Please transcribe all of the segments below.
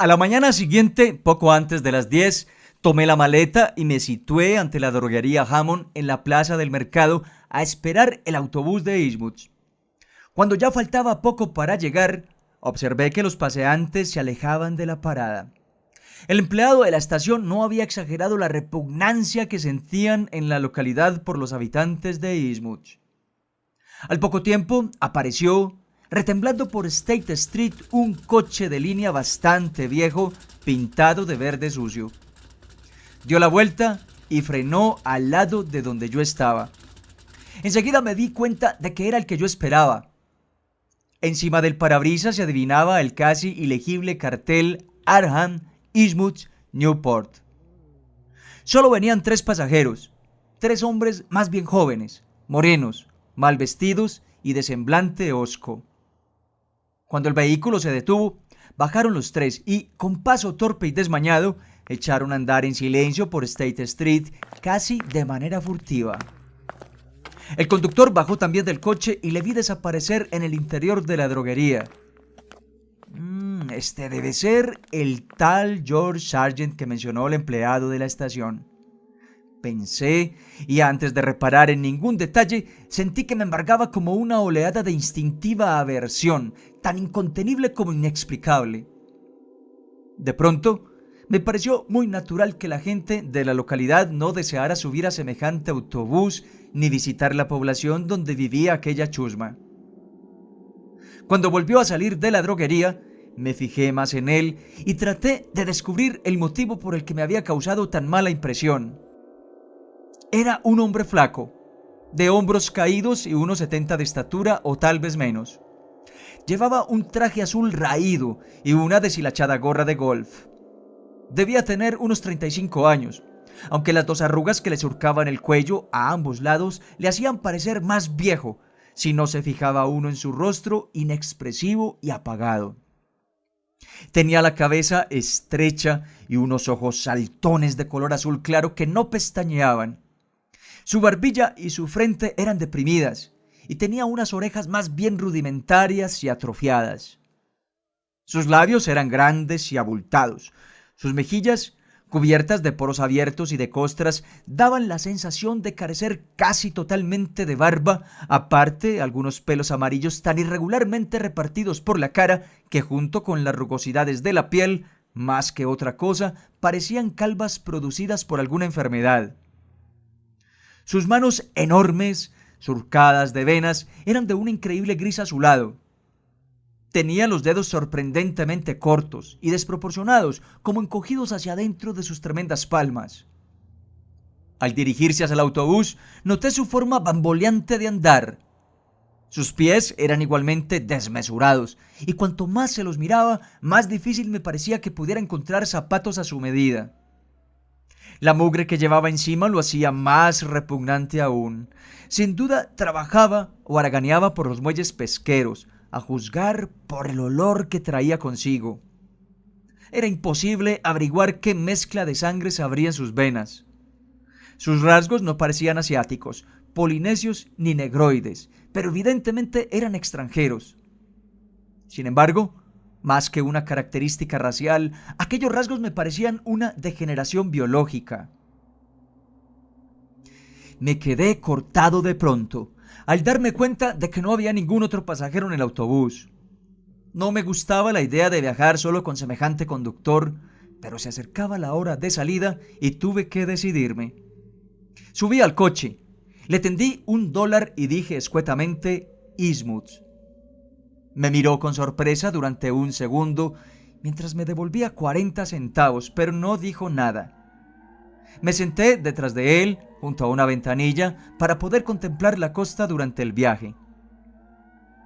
A la mañana siguiente, poco antes de las 10, tomé la maleta y me situé ante la droguería Hammond en la plaza del mercado a esperar el autobús de Eastwood. Cuando ya faltaba poco para llegar, observé que los paseantes se alejaban de la parada. El empleado de la estación no había exagerado la repugnancia que sentían en la localidad por los habitantes de Eastwood. Al poco tiempo apareció, retemblando por State Street, un coche de línea bastante viejo, pintado de verde sucio. Dio la vuelta y frenó al lado de donde yo estaba. Enseguida me di cuenta de que era el que yo esperaba. Encima del parabrisas se adivinaba el casi ilegible cartel Arham, Eastwood, Newport. Solo venían 3 pasajeros, 3 hombres más bien jóvenes, morenos, mal vestidos y de semblante hosco. Cuando el vehículo se detuvo, bajaron los 3 y, con paso torpe y desmañado, echaron a andar en silencio por State Street, casi de manera furtiva. El conductor bajó también del coche y le vi desaparecer en el interior de la droguería. Este debe ser el tal George Sargent que mencionó el empleado de la estación. Pensé, y antes de reparar en ningún detalle, sentí que me embargaba como una oleada de instintiva aversión, tan incontenible como inexplicable. De pronto, me pareció muy natural que la gente de la localidad no deseara subir a semejante autobús ni visitar la población donde vivía aquella chusma. Cuando volvió a salir de la droguería, me fijé más en él y traté de descubrir el motivo por el que me había causado tan mala impresión. Era un hombre flaco, de hombros caídos y unos 70 de estatura o tal vez menos. Llevaba un traje azul raído y una deshilachada gorra de golf. Debía tener unos 35 años, aunque las 2 arrugas que le surcaban el cuello a ambos lados le hacían parecer más viejo, si no se fijaba uno en su rostro inexpresivo y apagado. Tenía la cabeza estrecha y unos ojos saltones de color azul claro que no pestañeaban. Su barbilla y su frente eran deprimidas y tenía unas orejas más bien rudimentarias y atrofiadas. Sus labios eran grandes y abultados. Sus mejillas, cubiertas de poros abiertos y de costras, daban la sensación de carecer casi totalmente de barba, aparte algunos pelos amarillos tan irregularmente repartidos por la cara que, junto con las rugosidades de la piel, más que otra cosa, parecían calvas producidas por alguna enfermedad. Sus manos enormes, surcadas de venas, eran de un increíble gris azulado. Tenía los dedos sorprendentemente cortos y desproporcionados, como encogidos hacia adentro de sus tremendas palmas. Al dirigirse hacia el autobús, noté su forma bamboleante de andar. Sus pies eran igualmente desmesurados, y cuanto más se los miraba, más difícil me parecía que pudiera encontrar zapatos a su medida. La mugre que llevaba encima lo hacía más repugnante aún. Sin duda trabajaba o haraganeaba por los muelles pesqueros, a juzgar por el olor que traía consigo. Era imposible averiguar qué mezcla de sangre se abría en sus venas. Sus rasgos no parecían asiáticos, polinesios ni negroides, pero evidentemente eran extranjeros. Sin embargo, más que una característica racial, aquellos rasgos me parecían una degeneración biológica. Me quedé cortado de pronto, al darme cuenta de que no había ningún otro pasajero en el autobús. No me gustaba la idea de viajar solo con semejante conductor, pero se acercaba la hora de salida y tuve que decidirme. Subí al coche, le tendí $1 y dije escuetamente Eastwood. Me miró con sorpresa durante un segundo mientras me devolvía 40 centavos, pero no dijo nada. Me senté detrás de él, junto a una ventanilla, para poder contemplar la costa durante el viaje.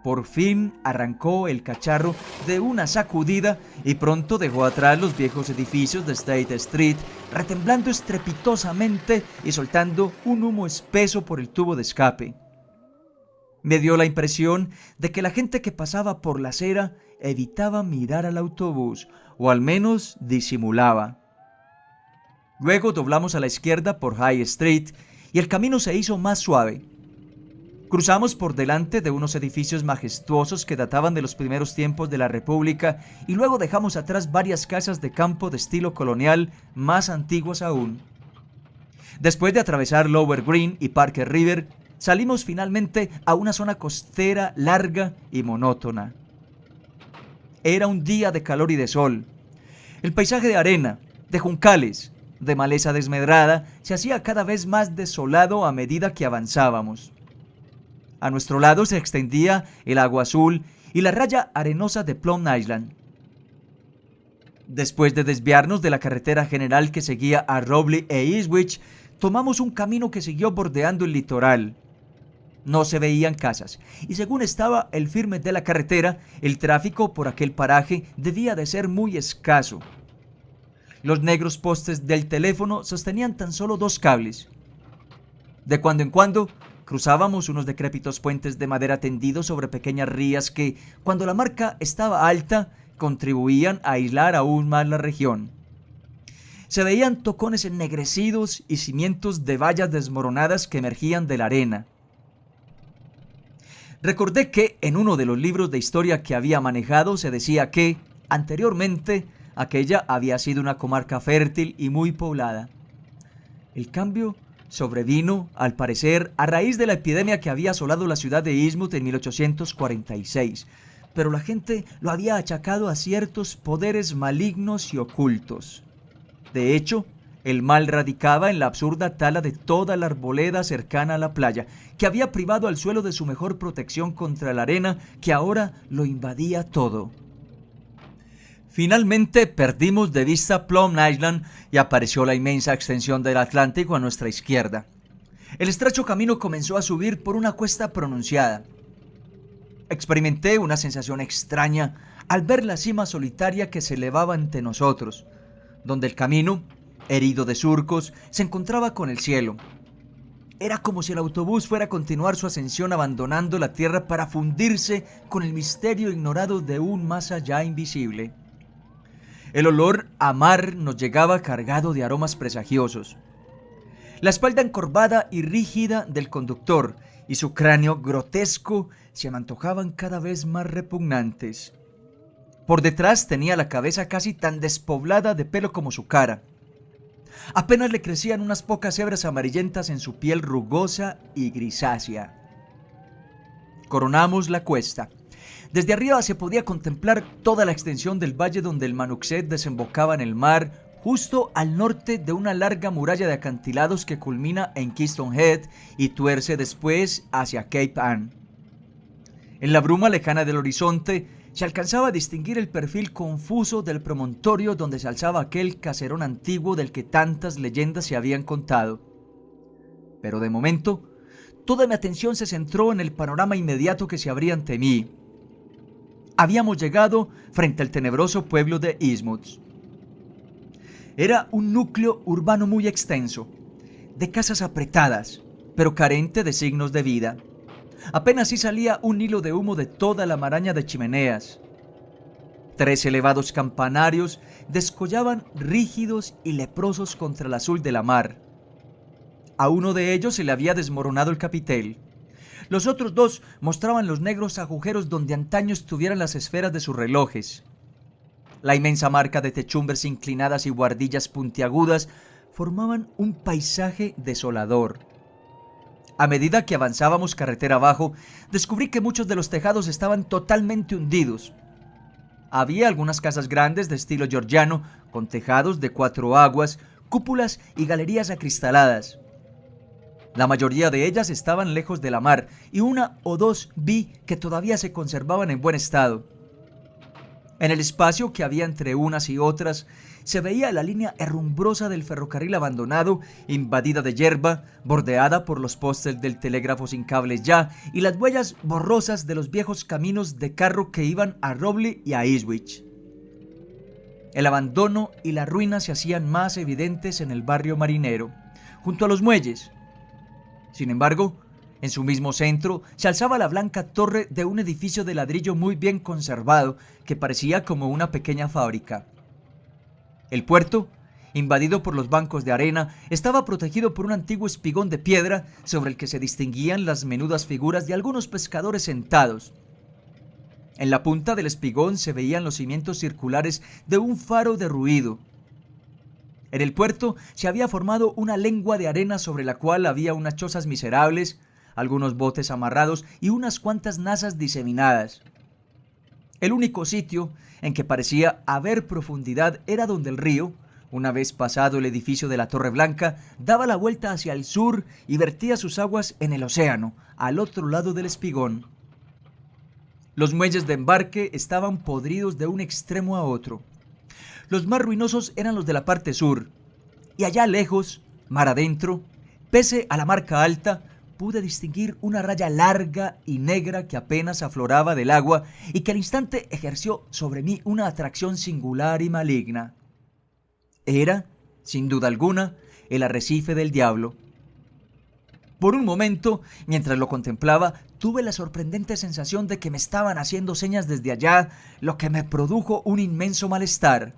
Por fin arrancó el cacharro de una sacudida y pronto dejó atrás los viejos edificios de State Street, retemblando estrepitosamente y soltando un humo espeso por el tubo de escape. Me dio la impresión de que la gente que pasaba por la acera evitaba mirar al autobús, o al menos disimulaba. Luego doblamos a la izquierda por High Street y el camino se hizo más suave. Cruzamos por delante de unos edificios majestuosos que databan de los primeros tiempos de la República y luego dejamos atrás varias casas de campo de estilo colonial más antiguas aún. Después de atravesar Lower Green y Parker River, salimos finalmente a una zona costera larga y monótona. Era un día de calor y de sol. El paisaje de arena, de juncales, de maleza desmedrada, se hacía cada vez más desolado a medida que avanzábamos. A nuestro lado se extendía el agua azul y la raya arenosa de Plum Island. Después de desviarnos de la carretera general que seguía a Robley e Ipswich, tomamos un camino que siguió bordeando el litoral. No se veían casas, y según estaba el firme de la carretera, el tráfico por aquel paraje debía de ser muy escaso. Los negros postes del teléfono sostenían tan solo 2 cables. De cuando en cuando, cruzábamos unos decrépitos puentes de madera tendidos sobre pequeñas rías que, cuando la marca estaba alta, contribuían a aislar aún más la región. Se veían tocones ennegrecidos y cimientos de vallas desmoronadas que emergían de la arena. Recordé que en uno de los libros de historia que había manejado se decía que, anteriormente, aquella había sido una comarca fértil y muy poblada. El cambio sobrevino, al parecer, a raíz de la epidemia que había asolado la ciudad de Innsmouth en 1846, pero la gente lo había achacado a ciertos poderes malignos y ocultos. De hecho, el mal radicaba en la absurda tala de toda la arboleda cercana a la playa, que había privado al suelo de su mejor protección contra la arena que ahora lo invadía todo. Finalmente perdimos de vista Plum Island y apareció la inmensa extensión del Atlántico a nuestra izquierda. El estrecho camino comenzó a subir por una cuesta pronunciada. Experimenté una sensación extraña al ver la cima solitaria que se elevaba ante nosotros, donde el camino, herido de surcos, se encontraba con el cielo. Era como si el autobús fuera a continuar su ascensión abandonando la tierra para fundirse con el misterio ignorado de un más allá invisible. El olor a mar nos llegaba cargado de aromas presagiosos. La espalda encorvada y rígida del conductor y su cráneo grotesco se me antojaban cada vez más repugnantes. Por detrás tenía la cabeza casi tan despoblada de pelo como su cara. Apenas le crecían unas pocas hebras amarillentas en su piel rugosa y grisácea. Coronamos la cuesta. Desde arriba se podía contemplar toda la extensión del valle donde el Manuxet desembocaba en el mar, justo al norte de una larga muralla de acantilados que culmina en Keystone Head y tuerce después hacia Cape Ann. En la bruma lejana del horizonte se alcanzaba a distinguir el perfil confuso del promontorio donde se alzaba aquel caserón antiguo del que tantas leyendas se habían contado. Pero de momento, toda mi atención se centró en el panorama inmediato que se abría ante mí. Habíamos llegado frente al tenebroso pueblo de Innsmouth. Era un núcleo urbano muy extenso, de casas apretadas, pero carente de signos de vida. Apenas sí salía un hilo de humo de toda la maraña de chimeneas. 3 elevados campanarios descollaban rígidos y leprosos contra el azul de la mar. A uno de ellos se le había desmoronado el capitel. Los otros 2 mostraban los negros agujeros donde antaño estuvieran las esferas de sus relojes. La inmensa marca de techumbres inclinadas y buhardillas puntiagudas formaban un paisaje desolador. A medida que avanzábamos carretera abajo, descubrí que muchos de los tejados estaban totalmente hundidos. Había algunas casas grandes de estilo georgiano, con tejados de 4 aguas, cúpulas y galerías acristaladas. La mayoría de ellas estaban lejos de la mar, y 1 o 2 vi que todavía se conservaban en buen estado. En el espacio que había entre unas y otras, se veía la línea herrumbrosa del ferrocarril abandonado, invadida de hierba, bordeada por los postes del telégrafo sin cables ya, y las huellas borrosas de los viejos caminos de carro que iban a Robley y a Ipswich. El abandono y la ruina se hacían más evidentes en el barrio marinero, junto a los muelles. Sin embargo, en su mismo centro se alzaba la blanca torre de un edificio de ladrillo muy bien conservado que parecía como una pequeña fábrica. El puerto, invadido por los bancos de arena, estaba protegido por un antiguo espigón de piedra sobre el que se distinguían las menudas figuras de algunos pescadores sentados. En la punta del espigón se veían los cimientos circulares de un faro derruido. En el puerto se había formado una lengua de arena sobre la cual había unas chozas miserables, algunos botes amarrados y unas cuantas nazas diseminadas. El único sitio en que parecía haber profundidad era donde el río, una vez pasado el edificio de la Torre Blanca, daba la vuelta hacia el sur y vertía sus aguas en el océano, al otro lado del espigón. Los muelles de embarque estaban podridos de un extremo a otro. Los más ruinosos eran los de la parte sur, y allá lejos, mar adentro, pese a la marca alta, pude distinguir una raya larga y negra que apenas afloraba del agua y que al instante ejerció sobre mí una atracción singular y maligna. Era, sin duda alguna, el arrecife del diablo. Por un momento, mientras lo contemplaba, tuve la sorprendente sensación de que me estaban haciendo señas desde allá, lo que me produjo un inmenso malestar.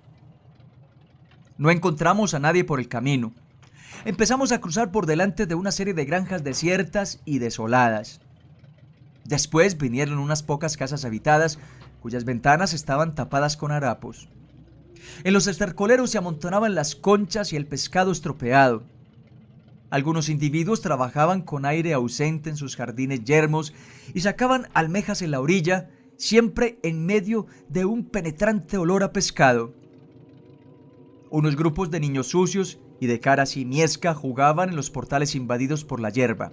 No encontramos a nadie por el camino. Empezamos a cruzar por delante de una serie de granjas desiertas y desoladas. Después vinieron unas pocas casas habitadas, cuyas ventanas estaban tapadas con harapos. En los estercoleros se amontonaban las conchas y el pescado estropeado. Algunos individuos trabajaban con aire ausente en sus jardines yermos y sacaban almejas en la orilla, siempre en medio de un penetrante olor a pescado. Unos grupos de niños sucios y de cara simiesca jugaban en los portales invadidos por la hierba.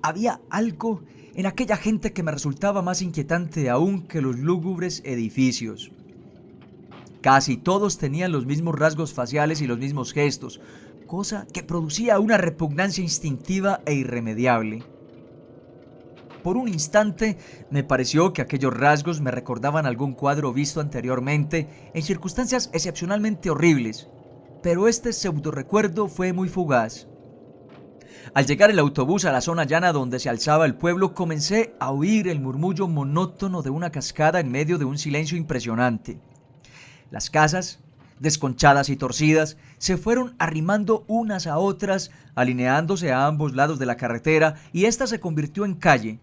Había algo en aquella gente que me resultaba más inquietante aún que los lúgubres edificios. Casi todos tenían los mismos rasgos faciales y los mismos gestos, cosa que producía una repugnancia instintiva e irremediable. Por un instante me pareció que aquellos rasgos me recordaban algún cuadro visto anteriormente en circunstancias excepcionalmente horribles, pero este pseudo recuerdo fue muy fugaz. Al llegar el autobús a la zona llana donde se alzaba el pueblo, comencé a oír el murmullo monótono de una cascada en medio de un silencio impresionante. Las casas, desconchadas y torcidas, se fueron arrimando unas a otras, alineándose a ambos lados de la carretera, y ésta se convirtió en calle.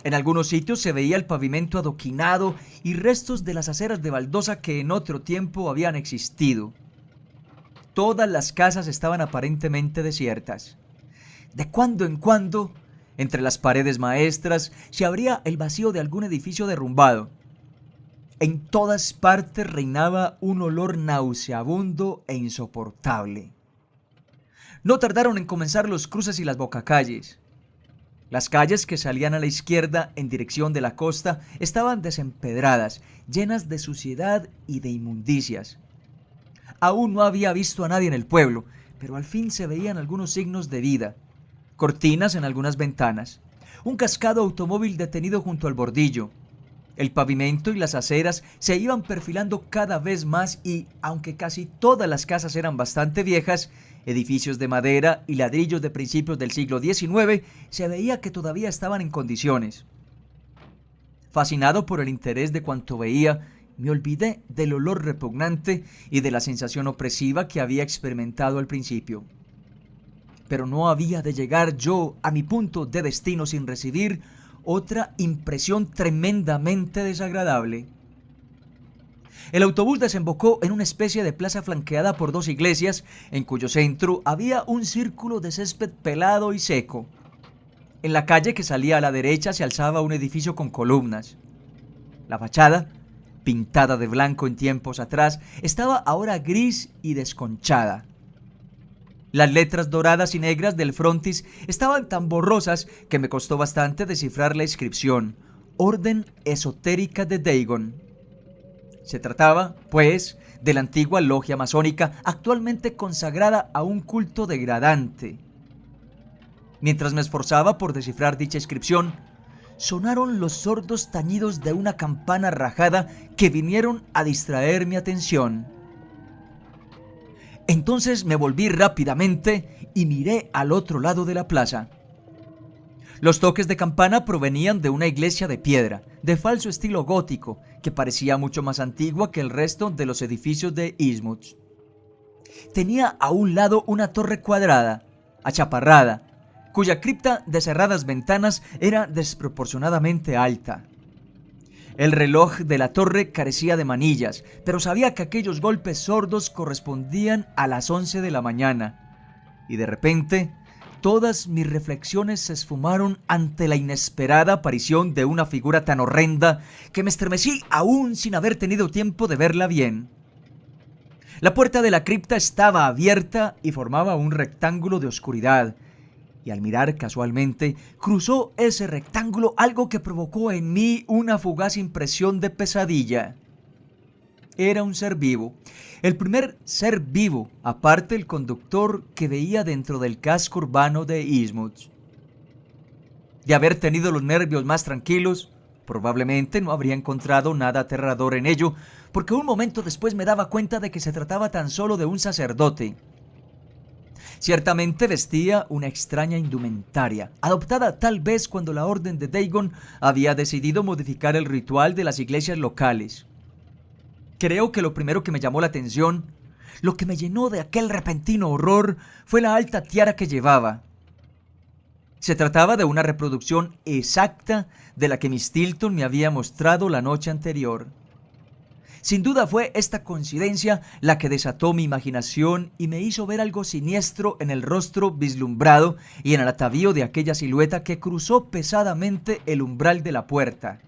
En algunos sitios se veía el pavimento adoquinado y restos de las aceras de baldosa que en otro tiempo habían existido. Todas las casas estaban aparentemente desiertas. De cuando en cuando, entre las paredes maestras, se abría el vacío de algún edificio derrumbado. En todas partes reinaba un olor nauseabundo e insoportable. No tardaron en comenzar los cruces y las bocacalles. Las calles que salían a la izquierda en dirección de la costa estaban desempedradas, llenas de suciedad y de inmundicias. Aún no había visto a nadie en el pueblo, pero al fin se veían algunos signos de vida. Cortinas en algunas ventanas, un cascado automóvil detenido junto al bordillo. El pavimento y las aceras se iban perfilando cada vez más y, aunque casi todas las casas eran bastante viejas, edificios de madera y ladrillos de principios del siglo XIX, se veía que todavía estaban en condiciones. Fascinado por el interés de cuanto veía, me olvidé del olor repugnante y de la sensación opresiva que había experimentado al principio. Pero no había de llegar yo a mi punto de destino sin recibir otra impresión tremendamente desagradable. El autobús desembocó en una especie de plaza flanqueada por dos iglesias, en cuyo centro había un círculo de césped pelado y seco. En la calle que salía a la derecha se alzaba un edificio con columnas. La fachada, pintada de blanco en tiempos atrás, estaba ahora gris y desconchada. Las letras doradas y negras del frontis estaban tan borrosas que me costó bastante descifrar la inscripción: Orden Esotérica de Dagon. Se trataba, pues, de la antigua logia masónica actualmente consagrada a un culto degradante. Mientras me esforzaba por descifrar dicha inscripción, sonaron los sordos tañidos de una campana rajada que vinieron a distraer mi atención. Entonces me volví rápidamente y miré al otro lado de la plaza. Los toques de campana provenían de una iglesia de piedra, de falso estilo gótico, que parecía mucho más antigua que el resto de los edificios de Innsmouth. Tenía a un lado una torre cuadrada, achaparrada, cuya cripta de cerradas ventanas era desproporcionadamente alta. El reloj de la torre carecía de manillas, pero sabía que aquellos golpes sordos correspondían a las 11 de la mañana. Y de repente, todas mis reflexiones se esfumaron ante la inesperada aparición de una figura tan horrenda que me estremecí aún sin haber tenido tiempo de verla bien. La puerta de la cripta estaba abierta y formaba un rectángulo de oscuridad, y al mirar casualmente, cruzó ese rectángulo algo que provocó en mí una fugaz impresión de pesadilla. Era un ser vivo, el primer ser vivo, aparte del conductor, que veía dentro del casco urbano de Innsmouth. De haber tenido los nervios más tranquilos, probablemente no habría encontrado nada aterrador en ello, porque un momento después me daba cuenta de que se trataba tan solo de un sacerdote. Ciertamente vestía una extraña indumentaria, adoptada tal vez cuando la orden de Dagon había decidido modificar el ritual de las iglesias locales. Creo que lo primero que me llamó la atención, lo que me llenó de aquel repentino horror, fue la alta tiara que llevaba. Se trataba de una reproducción exacta de la que Miss Tilton me había mostrado la noche anterior. Sin duda fue esta coincidencia la que desató mi imaginación y me hizo ver algo siniestro en el rostro vislumbrado y en el atavío de aquella silueta que cruzó pesadamente el umbral de la puerta.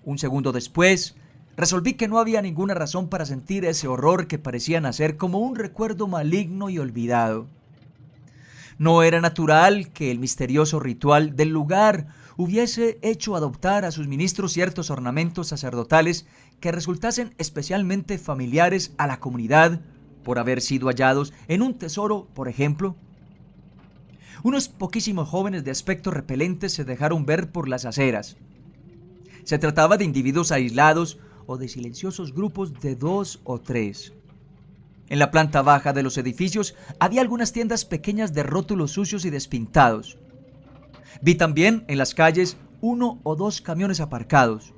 Un segundo después, resolví que no había ninguna razón para sentir ese horror que parecía nacer como un recuerdo maligno y olvidado. No era natural que el misterioso ritual del lugar hubiese hecho adoptar a sus ministros ciertos ornamentos sacerdotales que resultasen especialmente familiares a la comunidad por haber sido hallados en un tesoro, por ejemplo. Unos poquísimos jóvenes de aspecto repelente se dejaron ver por las aceras. Se trataba de individuos aislados o de silenciosos grupos de 2 o 3. En la planta baja de los edificios había algunas tiendas pequeñas de rótulos sucios y despintados. Vi también en las calles 1 o 2 camiones aparcados.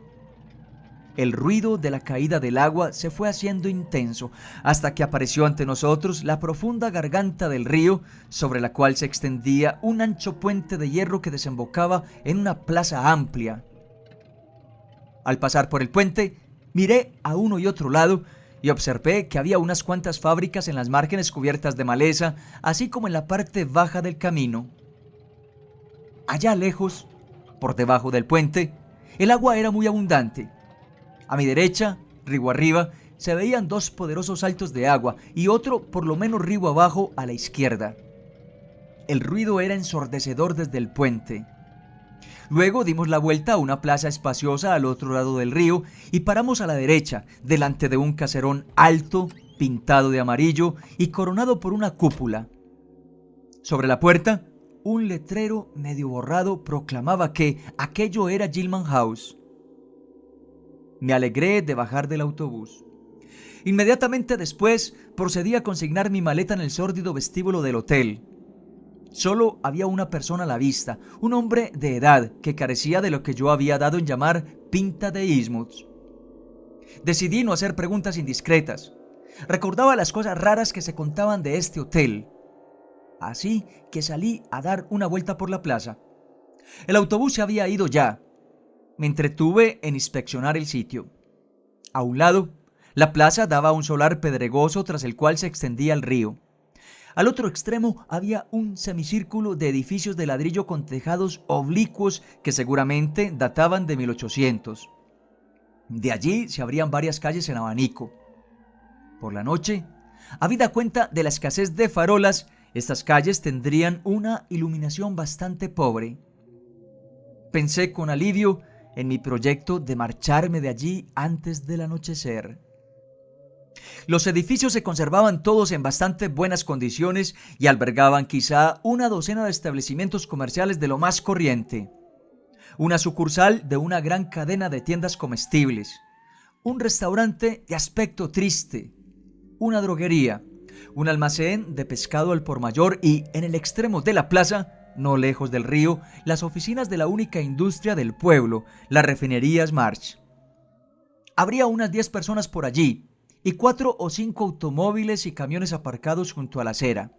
El ruido de la caída del agua se fue haciendo intenso hasta que apareció ante nosotros la profunda garganta del río, sobre la cual se extendía un ancho puente de hierro que desembocaba en una plaza amplia. Al pasar por el puente, miré a uno y otro lado y observé que había unas cuantas fábricas en las márgenes cubiertas de maleza, así como en la parte baja del camino. Allá lejos, por debajo del puente, el agua era muy abundante. A mi derecha, río arriba, se veían 2 poderosos saltos de agua y otro por lo menos río abajo a la izquierda. El ruido era ensordecedor desde el puente. Luego dimos la vuelta a una plaza espaciosa al otro lado del río y paramos a la derecha, delante de un caserón alto, pintado de amarillo y coronado por una cúpula. Sobre la puerta, un letrero medio borrado proclamaba que aquello era Gilman House. Me alegré de bajar del autobús. Inmediatamente después procedí a consignar mi maleta en el sórdido vestíbulo del hotel. Solo había una persona a la vista, un hombre de edad que carecía de lo que yo había dado en llamar pinta de Innsmouth. Decidí no hacer preguntas indiscretas. Recordaba las cosas raras que se contaban de este hotel. Así que salí a dar una vuelta por la plaza. El autobús se había ido ya. Me entretuve en inspeccionar el sitio. A un lado, la plaza daba a un solar pedregoso tras el cual se extendía el río. Al otro extremo había un semicírculo de edificios de ladrillo con tejados oblicuos que seguramente databan de 1800. De allí se abrían varias calles en abanico. Por la noche, habida cuenta de la escasez de farolas, estas calles tendrían una iluminación bastante pobre. Pensé con alivio en mi proyecto de marcharme de allí antes del anochecer. Los edificios se conservaban todos en bastante buenas condiciones y albergaban quizá una docena de establecimientos comerciales de lo más corriente. Una sucursal de una gran cadena de tiendas comestibles, un restaurante de aspecto triste, una droguería, un almacén de pescado al por mayor y, en el extremo de la plaza, no lejos del río, las oficinas de la única industria del pueblo, la refinería March. Habría unas 10 personas por allí, y 4 o 5 automóviles y camiones aparcados junto a la acera.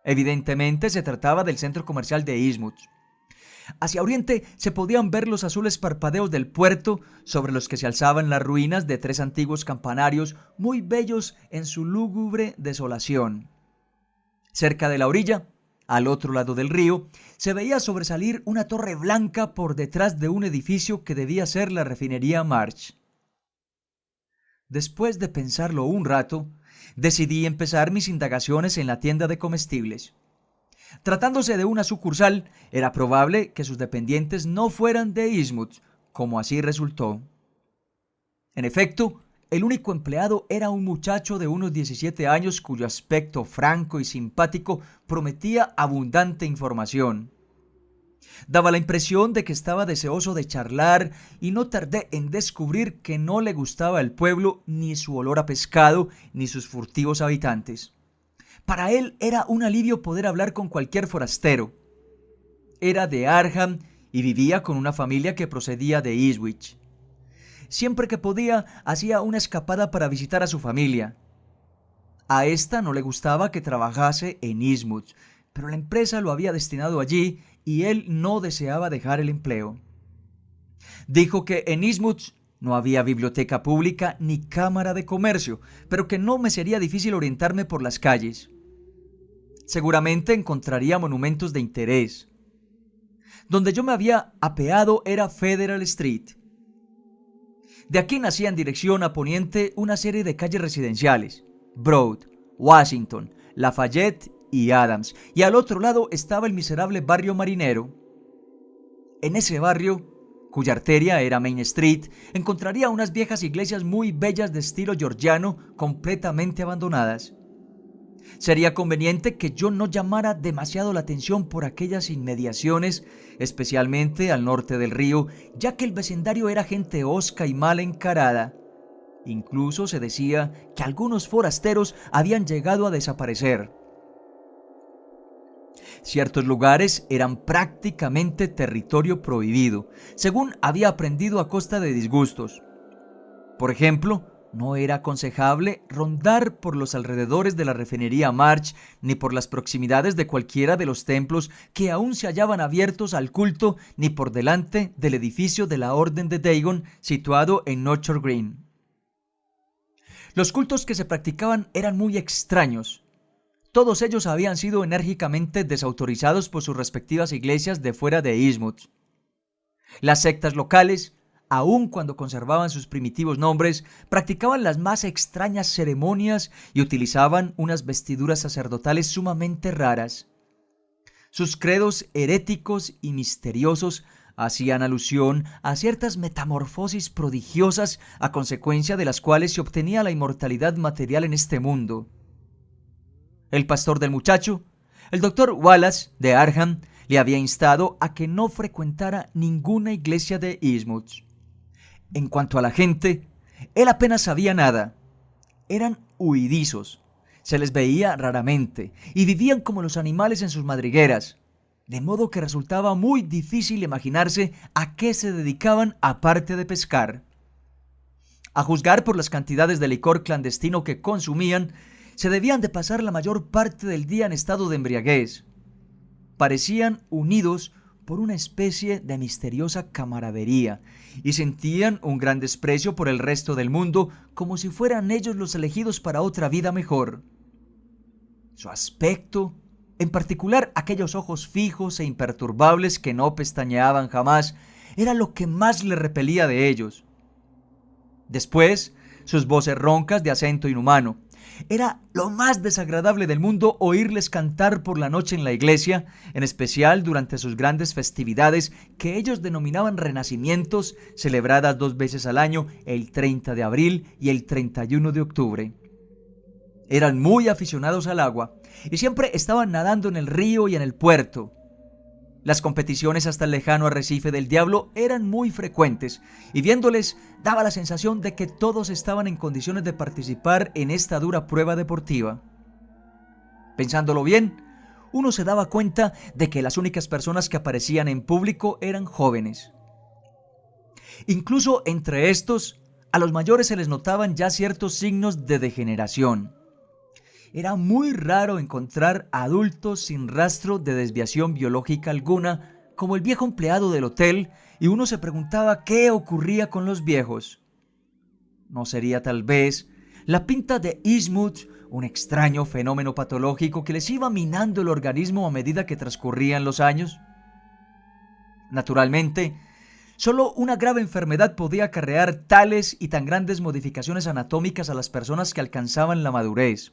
Evidentemente se trataba del centro comercial de Eastwood. Hacia oriente se podían ver los azules parpadeos del puerto, sobre los que se alzaban las ruinas de 3 antiguos campanarios muy bellos en su lúgubre desolación. Cerca de la orilla, al otro lado del río, se veía sobresalir una torre blanca por detrás de un edificio que debía ser la refinería March. Después de pensarlo un rato, decidí empezar mis indagaciones en la tienda de comestibles. Tratándose de una sucursal, era probable que sus dependientes no fueran de Eastwood, como así resultó. En efecto, el único empleado era un muchacho de unos 17 años cuyo aspecto franco y simpático prometía abundante información. Daba la impresión de que estaba deseoso de charlar y no tardé en descubrir que no le gustaba el pueblo, ni su olor a pescado, ni sus furtivos habitantes. Para él era un alivio poder hablar con cualquier forastero. Era de Arkham y vivía con una familia que procedía de Ipswich. Siempre que podía, hacía una escapada para visitar a su familia. A esta no le gustaba que trabajase en Eastwood, pero la empresa lo había destinado allí y él no deseaba dejar el empleo. Dijo que en Eastwood no había biblioteca pública ni cámara de comercio, pero que no me sería difícil orientarme por las calles. Seguramente encontraría monumentos de interés. Donde yo me había apeado era Federal Street. De aquí nacía en dirección a poniente una serie de calles residenciales: Broad, Washington, Lafayette y Adams, y al otro lado estaba el miserable barrio marinero. En ese barrio, cuya arteria era Main Street, encontraría unas viejas iglesias muy bellas de estilo georgiano, completamente abandonadas. Sería conveniente que yo no llamara demasiado la atención por aquellas inmediaciones, especialmente al norte del río, ya que el vecindario era gente hosca y mal encarada. Incluso se decía que algunos forasteros habían llegado a desaparecer. Ciertos lugares eran prácticamente territorio prohibido, según había aprendido a costa de disgustos. Por ejemplo, no era aconsejable rondar por los alrededores de la refinería March ni por las proximidades de cualquiera de los templos que aún se hallaban abiertos al culto, ni por delante del edificio de la Orden de Dagon situado en Orchard Green. Los cultos que se practicaban eran muy extraños. Todos ellos habían sido enérgicamente desautorizados por sus respectivas iglesias de fuera de Eastwood. Las sectas locales, aun cuando conservaban sus primitivos nombres, practicaban las más extrañas ceremonias y utilizaban unas vestiduras sacerdotales sumamente raras. Sus credos heréticos y misteriosos hacían alusión a ciertas metamorfosis prodigiosas a consecuencia de las cuales se obtenía la inmortalidad material en este mundo. El pastor del muchacho, el doctor Wallace de Arkham, le había instado a que no frecuentara ninguna iglesia de Eastwood. En cuanto a la gente, él apenas sabía nada. Eran huidizos, se les veía raramente y vivían como los animales en sus madrigueras, de modo que resultaba muy difícil imaginarse a qué se dedicaban aparte de pescar. A juzgar por las cantidades de licor clandestino que consumían, se debían de pasar la mayor parte del día en estado de embriaguez. Parecían unidos por una especie de misteriosa camaradería y sentían un gran desprecio por el resto del mundo, como si fueran ellos los elegidos para otra vida mejor. Su aspecto, en particular aquellos ojos fijos e imperturbables que no pestañeaban jamás, era lo que más le repelía de ellos. Después, sus voces roncas de acento inhumano. Era lo más desagradable del mundo oírles cantar por la noche en la iglesia, en especial durante sus grandes festividades que ellos denominaban renacimientos, celebradas 2 veces al año, el 30 de abril y el 31 de octubre. Eran muy aficionados al agua y siempre estaban nadando en el río y en el puerto. Las competiciones hasta el lejano arrecife del Diablo eran muy frecuentes y viéndoles daba la sensación de que todos estaban en condiciones de participar en esta dura prueba deportiva. Pensándolo bien, uno se daba cuenta de que las únicas personas que aparecían en público eran jóvenes. Incluso entre estos A los mayores se les notaban ya ciertos signos de degeneración. Era muy raro encontrar adultos sin rastro de desviación biológica alguna, como el viejo empleado del hotel, y uno se preguntaba qué ocurría con los viejos. ¿No sería tal vez la pinta de Eastwood un extraño fenómeno patológico que les iba minando el organismo a medida que transcurrían los años? Naturalmente, solo una grave enfermedad podía acarrear tales y tan grandes modificaciones anatómicas a las personas que alcanzaban la madurez.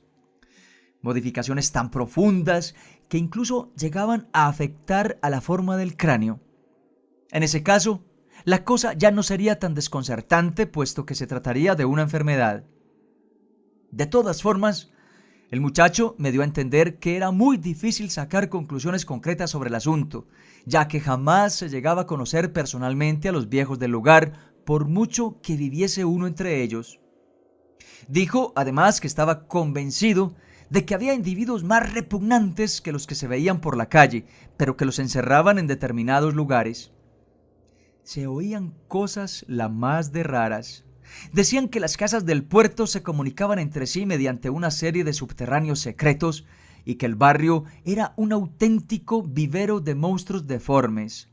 Modificaciones tan profundas que incluso llegaban a afectar a la forma del cráneo. En ese caso, la cosa ya no sería tan desconcertante, puesto que se trataría de una enfermedad. De todas formas, el muchacho me dio a entender que era muy difícil sacar conclusiones concretas sobre el asunto, ya que jamás se llegaba a conocer personalmente a los viejos del lugar, por mucho que viviese uno entre ellos. Dijo, además, que estaba convencido de que había individuos más repugnantes que los que se veían por la calle, pero que los encerraban en determinados lugares. Se oían cosas la más de raras. Decían que las casas del puerto se comunicaban entre sí mediante una serie de subterráneos secretos y que el barrio era un auténtico vivero de monstruos deformes.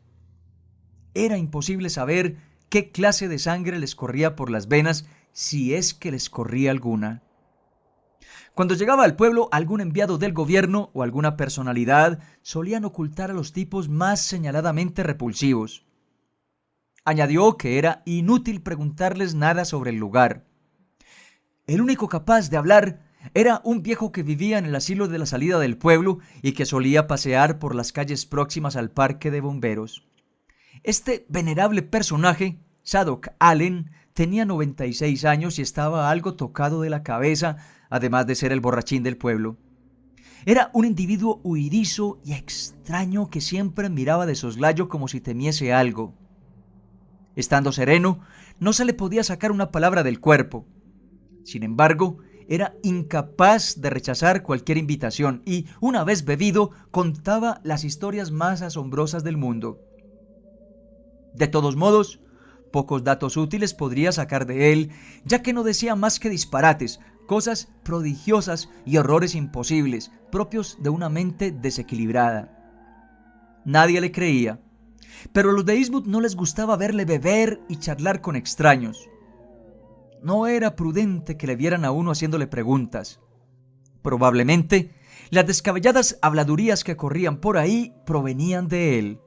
Era imposible saber qué clase de sangre les corría por las venas, si es que les corría alguna. Cuando llegaba al pueblo algún enviado del gobierno o alguna personalidad, solían ocultar a los tipos más señaladamente repulsivos. Añadió que era inútil preguntarles nada sobre el lugar. El único capaz de hablar era un viejo que vivía en el asilo de la salida del pueblo y que solía pasear por las calles próximas al parque de bomberos. Este venerable personaje, Zadok Allen, tenía 96 años y estaba algo tocado de la cabeza, además de ser el borrachín del pueblo. Era un individuo huidizo y extraño que siempre miraba de soslayo como si temiese algo. Estando sereno, no se le podía sacar una palabra del cuerpo. Sin embargo, era incapaz de rechazar cualquier invitación y, una vez bebido, contaba las historias más asombrosas del mundo. De todos modos, pocos datos útiles podría sacar de él, ya que no decía más que disparates, cosas prodigiosas y horrores imposibles, propios de una mente desequilibrada. Nadie le creía, pero a los de Eastwood no les gustaba verle beber y charlar con extraños. No era prudente que le vieran a uno haciéndole preguntas. Probablemente, las descabelladas habladurías que corrían por ahí provenían de él.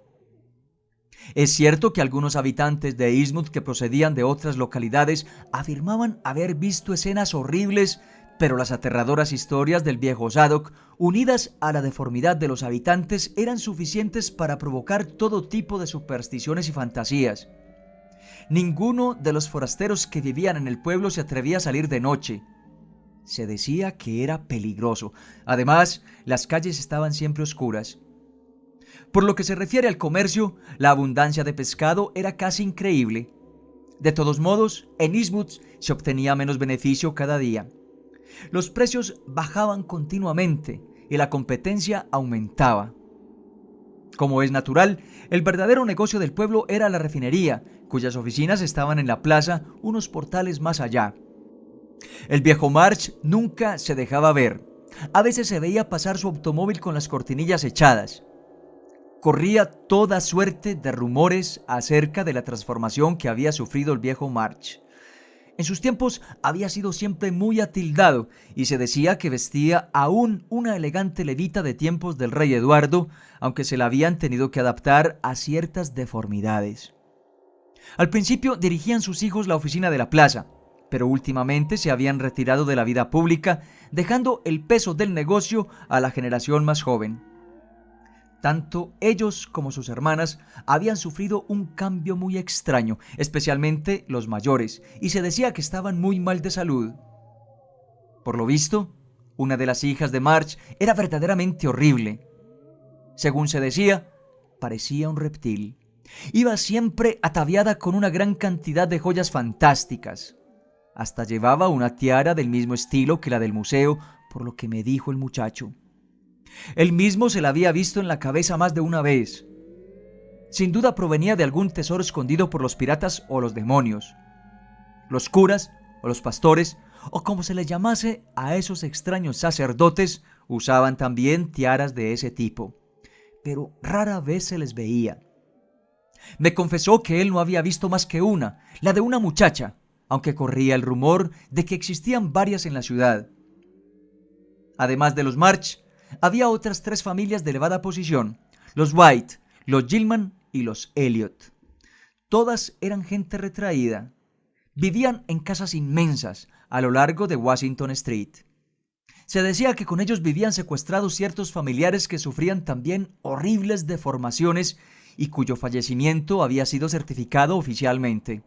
Es cierto que algunos habitantes de Eastwood que procedían de otras localidades afirmaban haber visto escenas horribles, pero las aterradoras historias del viejo Zadok, unidas a la deformidad de los habitantes, eran suficientes para provocar todo tipo de supersticiones y fantasías. Ninguno de los forasteros que vivían en el pueblo se atrevía a salir de noche. Se decía que era peligroso. Además, las calles estaban siempre oscuras. Por lo que se refiere al comercio, la abundancia de pescado era casi increíble. De todos modos, en Eastwood se obtenía menos beneficio cada día. Los precios bajaban continuamente y la competencia aumentaba. Como es natural, el verdadero negocio del pueblo era la refinería, cuyas oficinas estaban en la plaza unos portales más allá. El viejo March nunca se dejaba ver. A veces se veía pasar su automóvil con las cortinillas echadas. Corría toda suerte de rumores acerca de la transformación que había sufrido el viejo March. En sus tiempos había sido siempre muy atildado y se decía que vestía aún una elegante levita de tiempos del rey Eduardo, aunque se la habían tenido que adaptar a ciertas deformidades. Al principio dirigían sus hijos la oficina de la plaza, pero últimamente se habían retirado de la vida pública, dejando el peso del negocio a la generación más joven. Tanto ellos como sus hermanas habían sufrido un cambio muy extraño, especialmente los mayores, y se decía que estaban muy mal de salud. Por lo visto, una de las hijas de March era verdaderamente horrible. Según se decía, parecía un reptil. Iba siempre ataviada con una gran cantidad de joyas fantásticas. Hasta llevaba una tiara del mismo estilo que la del museo, por lo que me dijo el muchacho. Él mismo se la había visto en la cabeza más de una vez. Sin duda provenía de algún tesoro escondido por los piratas o los demonios. Los curas, o los pastores, o como se les llamase a esos extraños sacerdotes, usaban también tiaras de ese tipo, pero rara vez se les veía. Me confesó que él no había visto más que una, la de una muchacha, aunque corría el rumor de que existían varias en la ciudad. Además de los March, había otras 3 familias de elevada posición: los White, los Gilman y los Elliot. Todas eran gente retraída. Vivían en casas inmensas a lo largo de Washington Street. Se decía que con ellos vivían secuestrados ciertos familiares que sufrían también horribles deformaciones y cuyo fallecimiento había sido certificado oficialmente.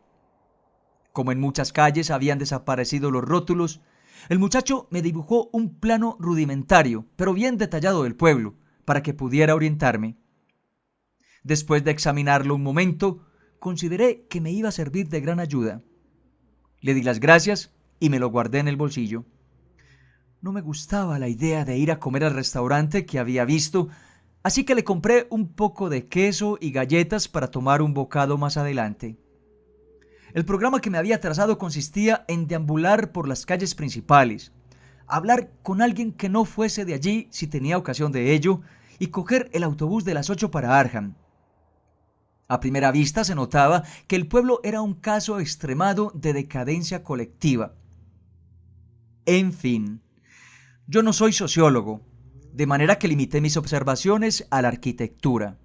Como en muchas calles habían desaparecido los rótulos, el muchacho me dibujó un plano rudimentario, pero bien detallado del pueblo, para que pudiera orientarme. Después de examinarlo un momento, consideré que me iba a servir de gran ayuda. Le di las gracias y me lo guardé en el bolsillo. No me gustaba la idea de ir a comer al restaurante que había visto, así que le compré un poco de queso y galletas para tomar un bocado más adelante. El programa que me había trazado consistía en deambular por las calles principales, hablar con alguien que no fuese de allí si tenía ocasión de ello, y coger el autobús de las 8 para Arkham. A primera vista se notaba que el pueblo era un caso extremado de decadencia colectiva. En fin, yo no soy sociólogo, de manera que limité mis observaciones a la arquitectura.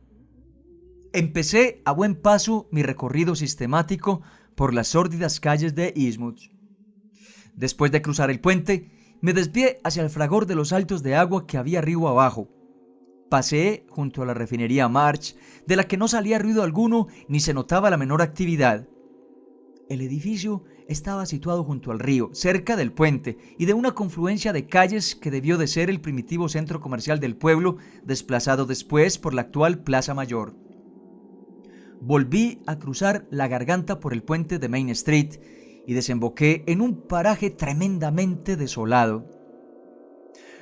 Empecé a buen paso mi recorrido sistemático por las sórdidas calles de Eastmouth. Después de cruzar el puente, me desvié hacia el fragor de los saltos de agua que había río abajo. Pasé junto a la refinería March, de la que no salía ruido alguno ni se notaba la menor actividad. El edificio estaba situado junto al río, cerca del puente y de una confluencia de calles que debió de ser el primitivo centro comercial del pueblo, desplazado después por la actual Plaza Mayor. Volví a cruzar la garganta por el puente de Main Street y desemboqué en un paraje tremendamente desolado.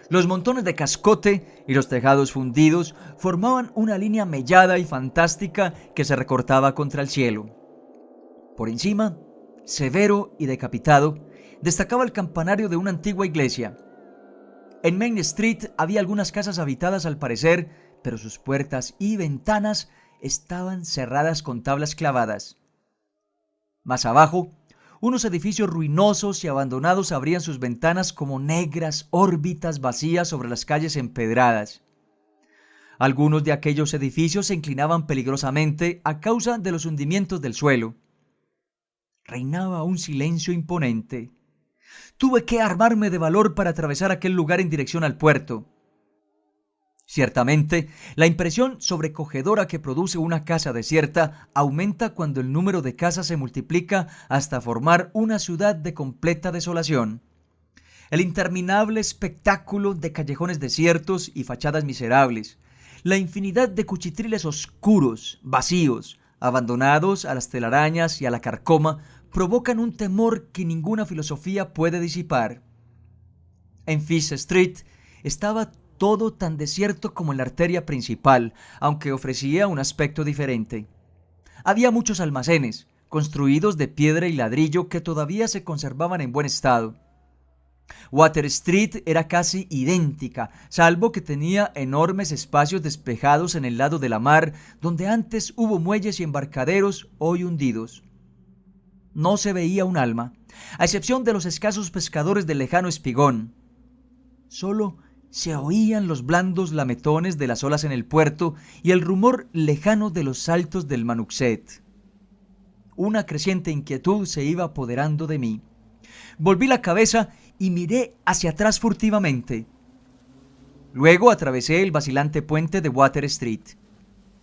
Los montones de cascote y los tejados fundidos formaban una línea mellada y fantástica que se recortaba contra el cielo. Por encima, severo y decapitado, destacaba el campanario de una antigua iglesia. En Main Street había algunas casas habitadas al parecer, pero sus puertas y ventanas estaban cerradas con tablas clavadas. Más abajo, unos edificios ruinosos y abandonados abrían sus ventanas como negras órbitas vacías sobre las calles empedradas. Algunos de aquellos edificios se inclinaban peligrosamente a causa de los hundimientos del suelo. Reinaba un silencio imponente. Tuve que armarme de valor para atravesar aquel lugar en dirección al puerto. Ciertamente, la impresión sobrecogedora que produce una casa desierta aumenta cuando el número de casas se multiplica hasta formar una ciudad de completa desolación. El interminable espectáculo de callejones desiertos y fachadas miserables, la infinidad de cuchitriles oscuros, vacíos, abandonados a las telarañas y a la carcoma, provocan un temor que ninguna filosofía puede disipar. En Fish Street estaba todo tan desierto como en la arteria principal, aunque ofrecía un aspecto diferente. Había muchos almacenes, construidos de piedra y ladrillo, que todavía se conservaban en buen estado. Water Street era casi idéntica, salvo que tenía enormes espacios despejados en el lado de la mar, donde antes hubo muelles y embarcaderos hoy hundidos. No se veía un alma, a excepción de los escasos pescadores del lejano espigón. Solo se oían los blandos lametones de las olas en el puerto y el rumor lejano de los saltos del Manuxet. Una creciente inquietud se iba apoderando de mí. Volví la cabeza y miré hacia atrás furtivamente. Luego atravesé el vacilante puente de Water Street.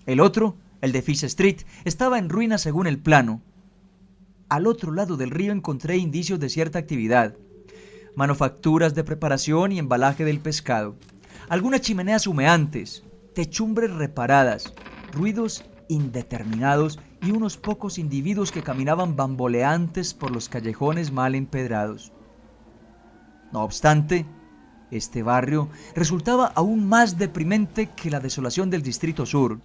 El otro, el de Fish Street, estaba en ruinas según el plano. Al otro lado del río encontré indicios de cierta actividad. Manufacturas de preparación y embalaje del pescado, algunas chimeneas humeantes, techumbres reparadas, ruidos indeterminados y unos pocos individuos que caminaban bamboleantes por los callejones mal empedrados. No obstante, este barrio resultaba aún más deprimente que la desolación del Distrito Sur.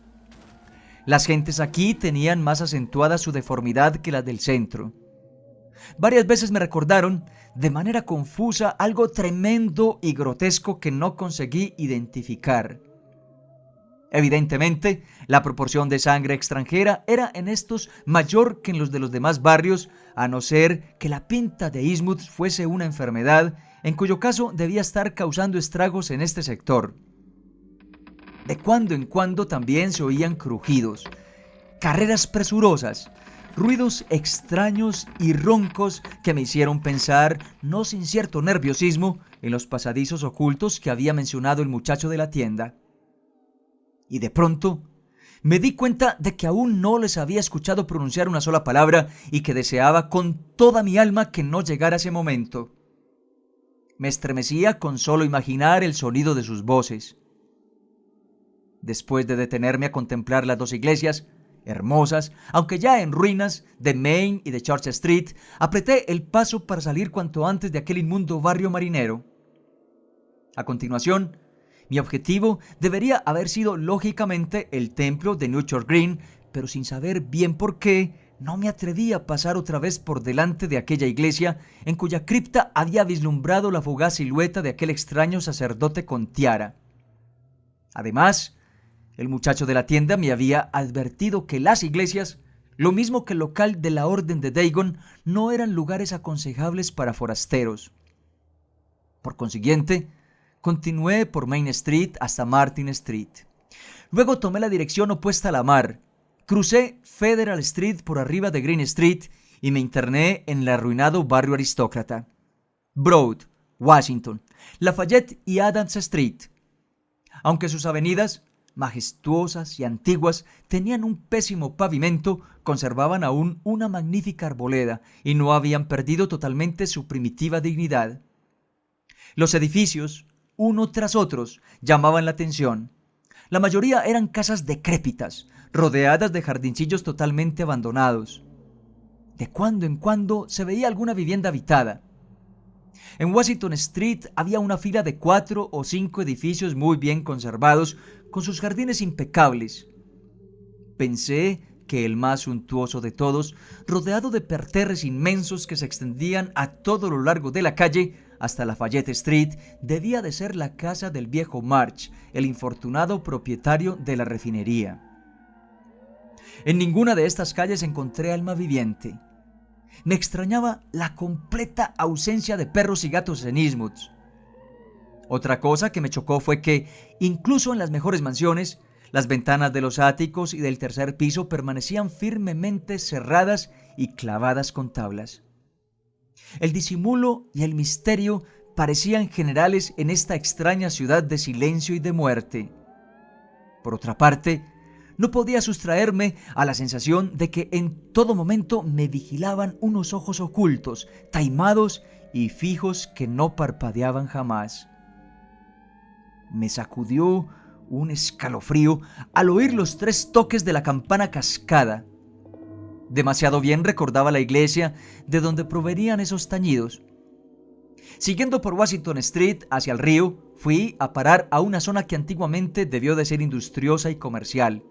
Las gentes aquí tenían más acentuada su deformidad que las del centro. Varias veces me recordaron, de manera confusa, algo tremendo y grotesco que no conseguí identificar. Evidentemente, la proporción de sangre extranjera era en estos mayor que en los de los demás barrios, a no ser que la pinta de Eastwood fuese una enfermedad, en cuyo caso debía estar causando estragos en este sector. De cuando en cuando también se oían crujidos, carreras presurosas, ruidos extraños y roncos que me hicieron pensar, no sin cierto nerviosismo, en los pasadizos ocultos que había mencionado el muchacho de la tienda. Y de pronto me di cuenta de que aún no les había escuchado pronunciar una sola palabra y que deseaba con toda mi alma que no llegara ese momento. Me estremecía con solo imaginar el sonido de sus voces. Después de detenerme a contemplar las dos iglesias, hermosas, aunque ya en ruinas, de Main y de Church Street, apreté el paso para salir cuanto antes de aquel inmundo barrio marinero. A continuación, mi objetivo debería haber sido lógicamente el templo de Newchurch Green, pero sin saber bien por qué, no me atreví a pasar otra vez por delante de aquella iglesia en cuya cripta había vislumbrado la fugaz silueta de aquel extraño sacerdote con tiara. Además, el muchacho de la tienda me había advertido que las iglesias, lo mismo que el local de la Orden de Dagon, no eran lugares aconsejables para forasteros. Por consiguiente, continué por Main Street hasta Martin Street. Luego tomé la dirección opuesta a la mar, crucé Federal Street por arriba de Green Street y me interné en el arruinado barrio aristócrata. Broad, Washington, Lafayette y Adams Street. Aunque sus avenidas, majestuosas y antiguas, tenían un pésimo pavimento, conservaban aún una magnífica arboleda y no habían perdido totalmente su primitiva dignidad. Los edificios, uno tras otros, llamaban la atención. La mayoría eran casas decrépitas, rodeadas de jardincillos totalmente abandonados. De cuando en cuando se veía alguna vivienda habitada. En Washington Street había una fila de 4 o 5 edificios muy bien conservados, con sus jardines impecables. Pensé que el más suntuoso de todos, rodeado de parterres inmensos que se extendían a todo lo largo de la calle, hasta Lafayette Street, debía de ser la casa del viejo March, el infortunado propietario de la refinería. En ninguna de estas calles encontré alma viviente. Me extrañaba la completa ausencia de perros y gatos en Eastwood. Otra cosa que me chocó fue que, incluso en las mejores mansiones, las ventanas de los áticos y del tercer piso permanecían firmemente cerradas y clavadas con tablas. El disimulo y el misterio parecían generales en esta extraña ciudad de silencio y de muerte. Por otra parte, no podía sustraerme a la sensación de que en todo momento me vigilaban unos ojos ocultos, taimados y fijos que no parpadeaban jamás. Me sacudió un escalofrío al oír los 3 toques de la campana cascada. Demasiado bien recordaba la iglesia de donde provenían esos tañidos. Siguiendo por Washington Street hacia el río, fui a parar a una zona que antiguamente debió de ser industriosa y comercial.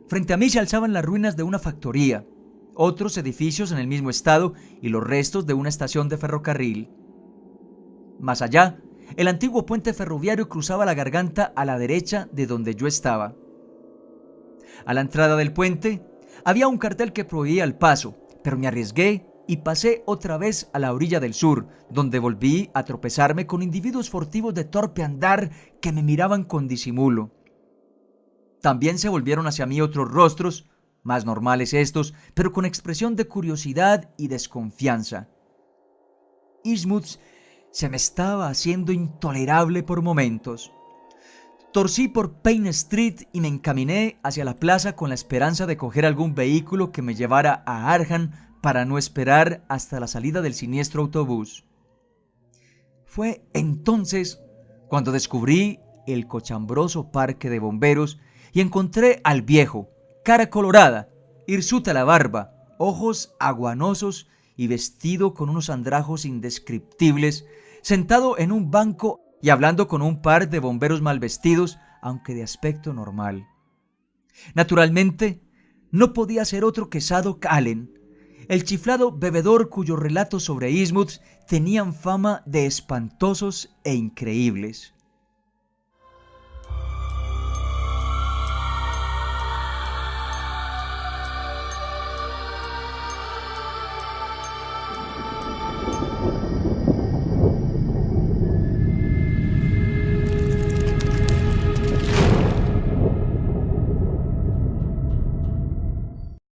Frente a mí se alzaban las ruinas de una factoría, otros edificios en el mismo estado y los restos de una estación de ferrocarril. Más allá, el antiguo puente ferroviario cruzaba la garganta a la derecha de donde yo estaba. A la entrada del puente había un cartel que prohibía el paso, pero me arriesgué y pasé otra vez a la orilla del sur, donde volví a tropezarme con individuos furtivos de torpe andar que me miraban con disimulo. También se volvieron hacia mí otros rostros, más normales estos, pero con expresión de curiosidad y desconfianza. Eastwood se me estaba haciendo intolerable por momentos. Torcí por Payne Street y me encaminé hacia la plaza con la esperanza de coger algún vehículo que me llevara a Arkham para no esperar hasta la salida del siniestro autobús. Fue entonces cuando descubrí el cochambroso parque de bomberos y encontré al viejo, cara colorada, hirsuta la barba, ojos aguanosos y vestido con unos andrajos indescriptibles, sentado en un banco y hablando con un par de bomberos mal vestidos, aunque de aspecto normal. Naturalmente, no podía ser otro que Zadok Allen, el chiflado bebedor cuyos relatos sobre Innsmouth tenían fama de espantosos e increíbles.